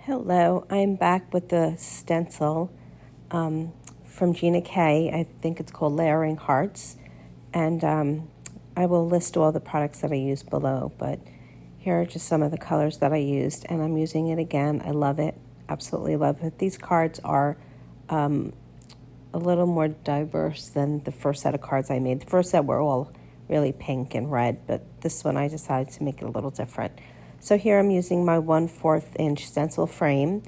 Hello, I'm back with the stencil from Gina K. I think it's called Layering Hearts, and I will list all the products that I use below, but here are just some of the colors that I used, and I'm using it again. I love it, absolutely love it. These cards are a little more diverse than the first set of cards I made. The first set were all really pink and red, but this one I decided to make it a little different. So here I'm using my 1/4 inch stencil frame,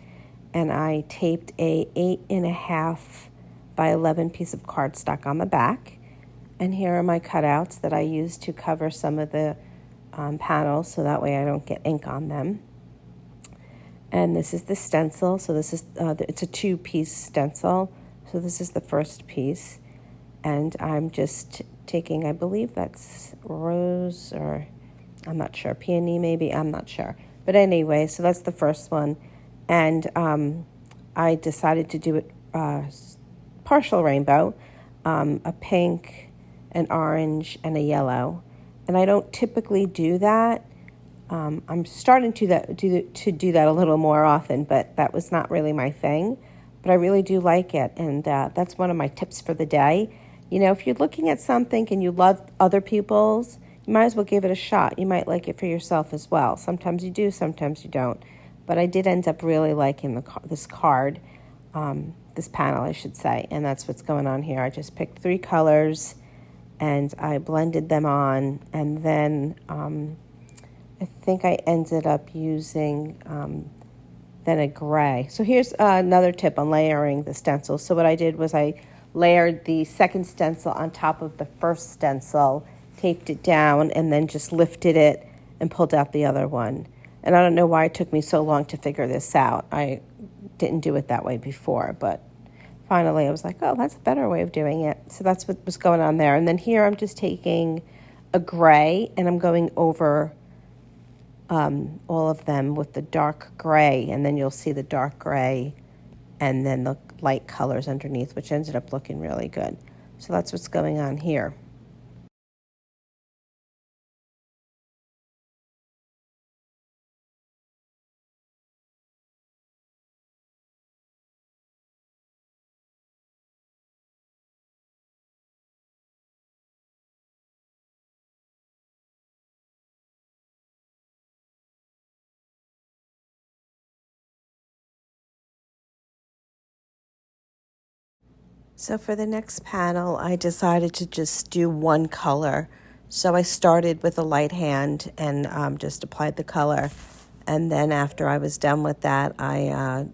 and I taped a 8.5 by 11 piece of cardstock on the back. And here are my cutouts that I used to cover some of the panels, so that way I don't get ink on them. And this is the stencil. So this is it's a 2-piece stencil. So this is the first piece, and I'm just taking, I believe that's rose, or I'm not sure, peony maybe, I'm not sure. But anyway, so that's the first one. And I decided to do it partial rainbow, a pink, an orange, and a yellow. And I don't typically do that. I'm starting to do that a little more often, but that was not really my thing. But I really do like it, and that's one of my tips for the day. You know, if you're looking at something and you love other people's, you might as well give it a shot. You might like it for yourself as well. Sometimes you do, sometimes you don't. But I did end up really liking this card, this panel, I should say, and that's what's going on here. I just picked 3 colors, and I blended them on, and then I think I ended up using then a gray. So here's another tip on layering the stencil. So what I did was I layered the second stencil on top of the first stencil, taped it down, and then just lifted it and pulled out the other one. And I don't know why it took me so long to figure this out. I didn't do it that way before, but finally I was like, oh, that's a better way of doing it. So that's what was going on there. And then here I'm just taking a gray, and I'm going over all of them with the dark gray, and then you'll see the dark gray and then the light colors underneath, which ended up looking really good. So that's what's going on here. So for the next panel, I decided to just do one color. So I started with a light hand and just applied the color. And then after I was done with that, I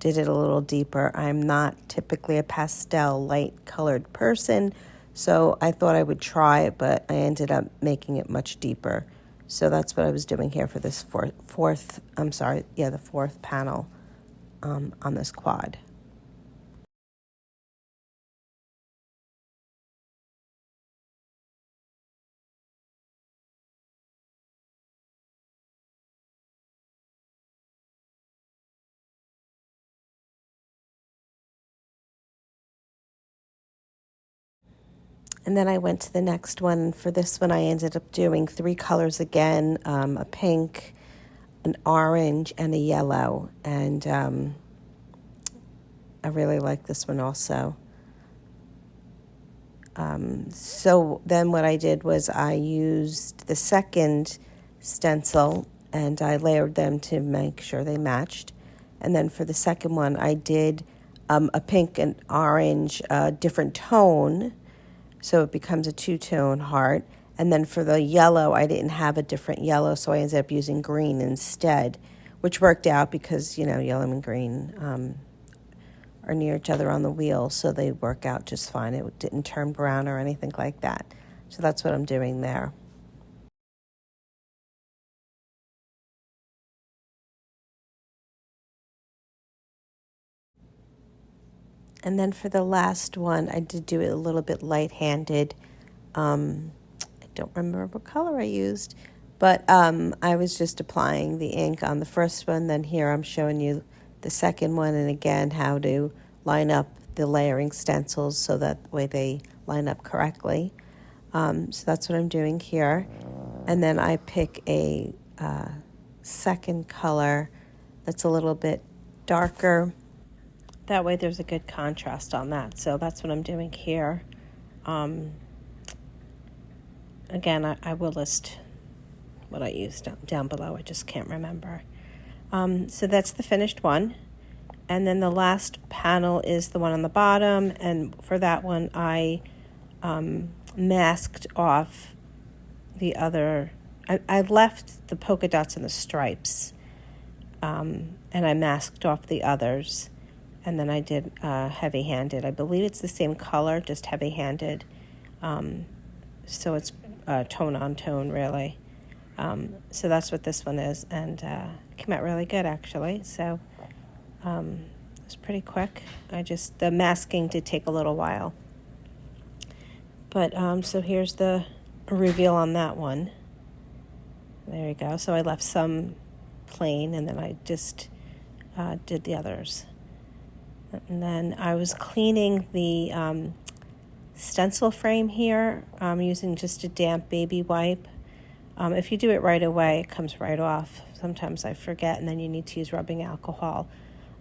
did it a little deeper. I'm not typically a pastel light colored person, so I thought I would try it, but I ended up making it much deeper. So that's what I was doing here for this the fourth panel on this quad. And then I went to the next one. For this one, I ended up doing 3 colors again, a pink, an orange, and a yellow. And I really like this one also. So then what I did was I used the second stencil, and I layered them to make sure they matched. And then for the second one, I did a pink and orange, different tone, so it becomes a 2-tone heart. And then for the yellow, I didn't have a different yellow, so I ended up using green instead, which worked out because, you know, yellow and green are near each other on the wheel, so they work out just fine. It didn't turn brown or anything like that. So that's what I'm doing there. And then for the last one, I did do it a little bit light-handed. I don't remember what color I used, but I was just applying the ink on the first one. Then here I'm showing you the second one, and again how to line up the layering stencils so that way they line up correctly. So that's what I'm doing here. And then I pick a second color that's a little bit darker. That way there's a good contrast on that. So that's what I'm doing here. Again, I will list what I used down below. I just can't remember. So that's the finished one. And then the last panel is the one on the bottom. And for that one, I masked off the other. I left the polka dots and the stripes. And I masked off the others. And then I did heavy-handed. I believe it's the same color, just heavy-handed. So it's tone on tone, really. So that's what this one is. And came out really good, actually. So it's pretty quick. The masking did take a little while. But so here's the reveal on that one. There you go. So I left some plain, and then I just did the others. And then I was cleaning the stencil frame here. I'm using just a damp baby wipe. If you do it right away, it comes right off. Sometimes I forget, and then you need to use rubbing alcohol.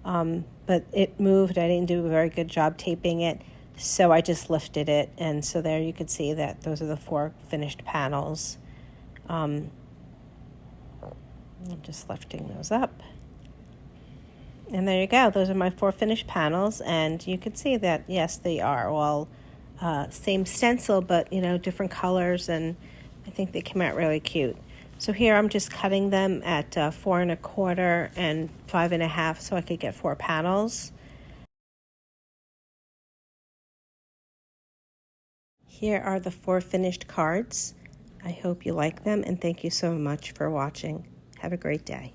But it moved. I didn't do a very good job taping it, so I just lifted it. And so there you could see that those are the 4 finished panels. I'm just lifting those up. And there you go. Those are my 4 finished panels. And you can see that, yes, they are all same stencil, but, different colors. And I think they came out really cute. So here I'm just cutting them at 4 1/4 and 5 1/2 so I could get 4 panels. Here are the 4 finished cards. I hope you like them, and thank you so much for watching. Have a great day.